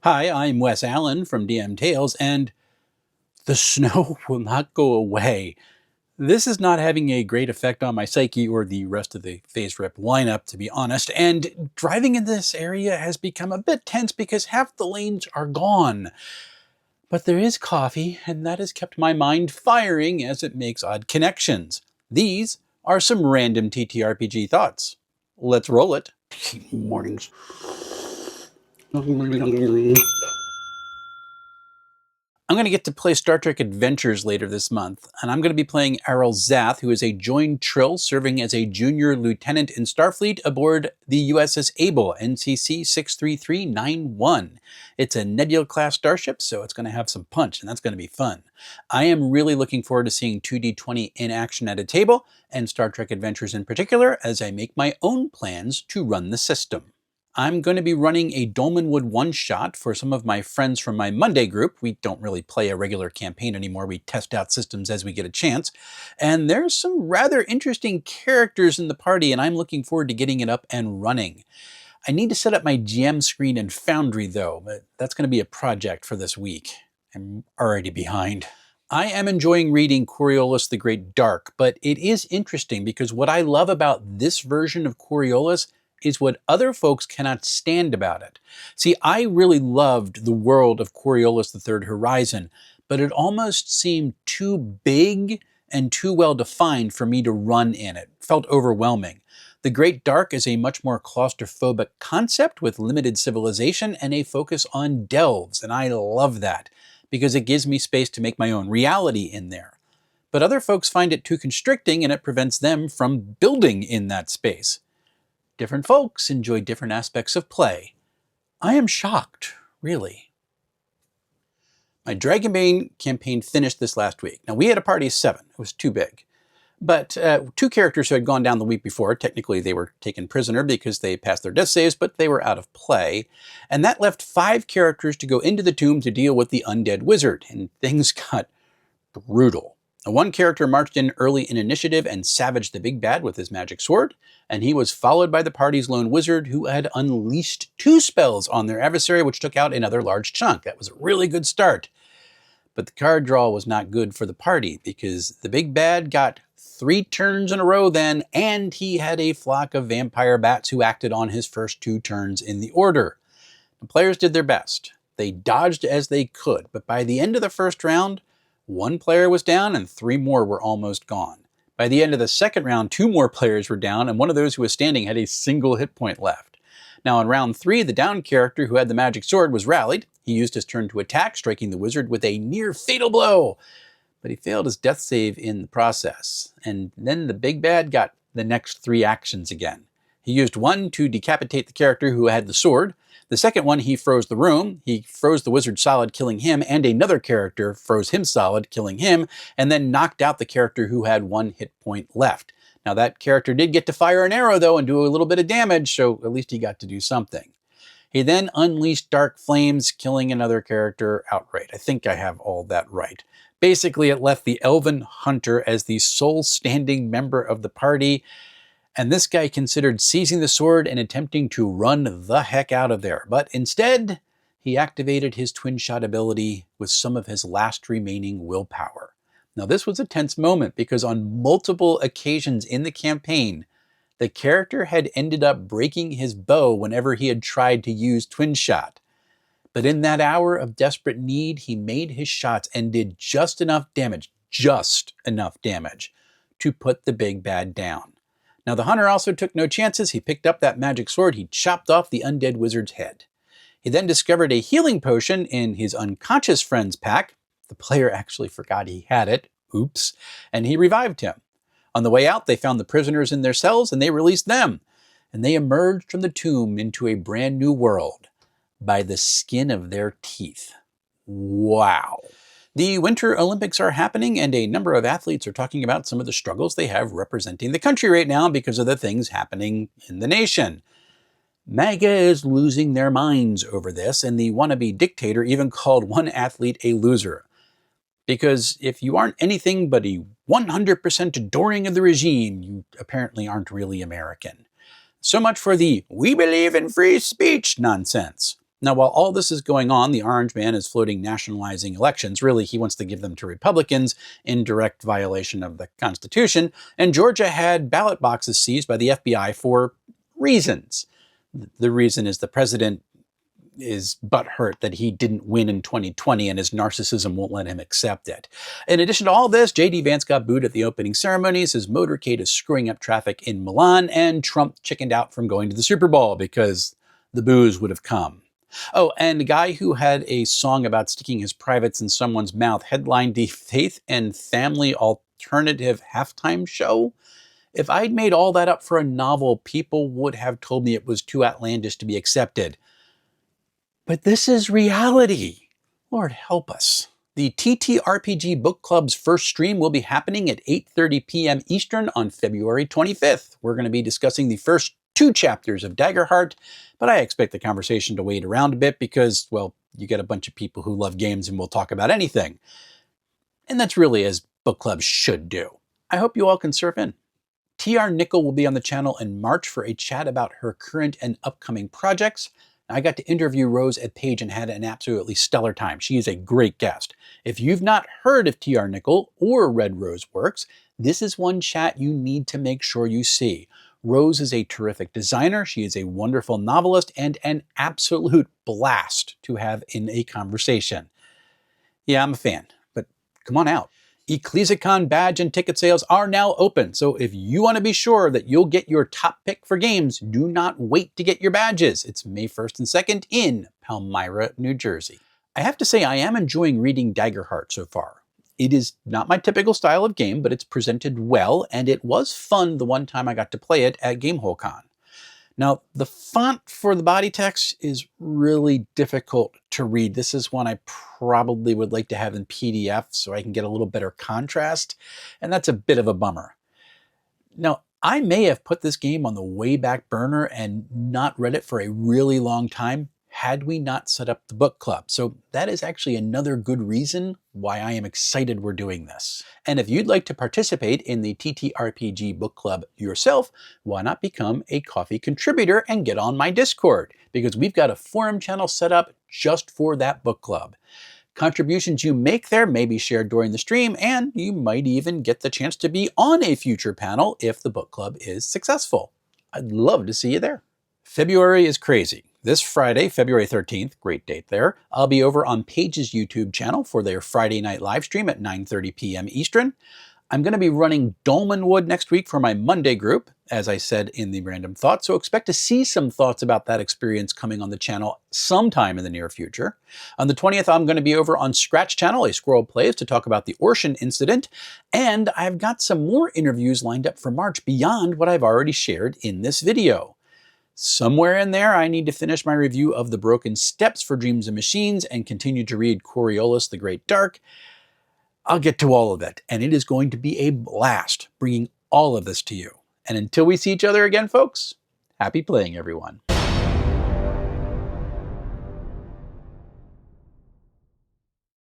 Hi, I'm Wes Allen from DM Tales, and the snow will not go away. This is not having a great effect on my psyche or the rest of the Phase Rep lineup, to be honest, and driving in this area has become a bit tense because half the lanes are gone. But there is coffee, and that has kept my mind firing as it makes odd connections. These are some random TTRPG thoughts. Let's roll it. Mornings. I'm going to get to play Star Trek Adventures later this month, and I'm going to be playing Aral Zath, who is a joined Trill serving as a junior lieutenant in Starfleet aboard the USS Able, NCC 63391. It's a Nebula-class starship, so it's going to have some punch, and that's going to be fun. I am really looking forward to seeing 2D20 in action at a table, and Star Trek Adventures in particular, as I make my own plans to run the system. I'm going to be running a Dolmenwood one-shot for some of my friends from my Monday group. We don't really play a regular campaign anymore. We test out systems as we get a chance. And there's some rather interesting characters in the party, and I'm looking forward to getting it up and running. I need to set up my GM screen in Foundry, though, but that's going to be a project for this week. I'm already behind. I am enjoying reading Coriolis the Great Dark, but it is interesting because what I love about this version of Coriolis is what other folks cannot stand about it. See, I really loved the world of Coriolis the Third Horizon, but it almost seemed too big and too well defined for me to run in. It felt overwhelming. The Great Dark is a much more claustrophobic concept with limited civilization and a focus on delves, and I love that because it gives me space to make my own reality in there. But other folks find it too constricting and it prevents them from building in that space. Different folks enjoy different aspects of play. I am shocked, really. My Dragonbane campaign finished this last week. Now, we had a party of 7. It was too big. But 2 characters who had gone down the week before, technically they were taken prisoner because they passed their death saves, but they were out of play. And that left 5 characters to go into the tomb to deal with the undead wizard, and things got brutal. Now, one character marched in early in initiative and savaged the big bad with his magic sword, and he was followed by the party's lone wizard who had unleashed 2 spells on their adversary, which took out another large chunk. That was a really good start. But the card draw was not good for the party because the big bad got 3 turns in a row then, and he had a flock of vampire bats who acted on his first 2 turns in the order. The players did their best. They dodged as they could, but by the end of the first round, 1 player was down and 3 more were almost gone. By the end of the second round, 2 more players were down, and one of those who was standing had a single hit point left. Now in round 3, the down character who had the magic sword was rallied. He used his turn to attack, striking the wizard with a near fatal blow. But he failed his death save in the process. And then the big bad got the next 3 actions again. He used 1 to decapitate the character who had the sword. The second one, he froze the room. He froze the wizard solid, killing him, and another character froze him solid, killing him, and then knocked out the character who had 1 hit point left. Now that character did get to fire an arrow, though, and do a little bit of damage, so at least he got to do something. He then unleashed dark flames, killing another character outright. I think I have all that right. Basically, it left the Elven Hunter as the sole standing member of the party, and this guy considered seizing the sword and attempting to run the heck out of there. But instead, he activated his twin shot ability with some of his last remaining willpower. Now this was a tense moment because on multiple occasions in the campaign, the character had ended up breaking his bow whenever he had tried to use twin shot. But in that hour of desperate need, he made his shots and did just enough damage to put the big bad down. Now the hunter also took no chances. He picked up that magic sword. He chopped off the undead wizard's head. He then discovered a healing potion in his unconscious friend's pack. The player actually forgot he had it. Oops. And he revived him. On the way out, they found the prisoners in their cells and they released them. And they emerged from the tomb into a brand new world by the skin of their teeth. Wow. The Winter Olympics are happening, and a number of athletes are talking about some of the struggles they have representing the country right now because of the things happening in the nation. MAGA is losing their minds over this, and the wannabe dictator even called one athlete a loser. Because if you aren't anything but a 100% adoring of the regime, you apparently aren't really American. So much for the "we believe in free speech" nonsense. Now, while all this is going on, the Orange Man is floating nationalizing elections. Really, he wants to give them to Republicans in direct violation of the Constitution. And Georgia had ballot boxes seized by the FBI for reasons. The reason is the president is butthurt that he didn't win in 2020 and his narcissism won't let him accept it. In addition to all this, J.D. Vance got booed at the opening ceremonies, his motorcade is screwing up traffic in Milan, and Trump chickened out from going to the Super Bowl because the boos would have come. Oh, and the guy who had a song about sticking his privates in someone's mouth headlined the Faith and Family Alternative halftime show. If I'd made all that up for a novel, people would have told me it was too outlandish to be accepted. But this is reality. Lord help us. The TTRPG Book Club's first stream will be happening at 8:30 p.m. Eastern on February 25th. We're going to be discussing the first 2 chapters of Daggerheart, but I expect the conversation to wait around a bit because, well, you get a bunch of people who love games and will talk about anything. And that's really as book clubs should do. I hope you all can surf in. TR Nickel will be on the channel in March for a chat about her current and upcoming projects. I got to interview Rose at Page and had an absolutely stellar time. She is a great guest. If you've not heard of TR Nickel or Red Rose Works, this is one chat you need to make sure you see. Rose is a terrific designer, she is a wonderful novelist, and an absolute blast to have in a conversation. Yeah, I'm a fan, but come on out. EcclesiaCon badge and ticket sales are now open, so if you want to be sure that you'll get your top pick for games, do not wait to get your badges. It's May 1st and 2nd in Palmyra, New Jersey. I have to say I am enjoying reading Daggerheart so far. It is not my typical style of game, but it's presented well, and it was fun the one time I got to play it at GameholeCon. Now, the font for the body text is really difficult to read. This is one I probably would like to have in PDF so I can get a little better contrast, and that's a bit of a bummer. Now, I may have put this game on the way back burner and not read it for a really long time had we not set up the book club. So that is actually another good reason why I am excited we're doing this. And if you'd like to participate in the TTRPG book club yourself, why not become a coffee contributor and get on my Discord? Because we've got a forum channel set up just for that book club. Contributions you make there may be shared during the stream, and you might even get the chance to be on a future panel if the book club is successful. I'd love to see you there. February is crazy. This Friday, February 13th, great date there, I'll be over on Page's YouTube channel for their Friday night live stream at 9:30 p.m. Eastern. I'm going to be running Dolmenwood next week for my Monday group, as I said in the random thought, so expect to see some thoughts about that experience coming on the channel sometime in the near future. On the 20th, I'm going to be over on Scratch Channel, a Squirrel Plays, to talk about the Orshan incident, and I've got some more interviews lined up for March beyond what I've already shared in this video. Somewhere in there, I need to finish my review of The Broken Steps for Dreams and Machines and continue to read Coriolis the Great Dark. I'll get to all of it, and it is going to be a blast bringing all of this to you. And until we see each other again, folks, happy playing, everyone.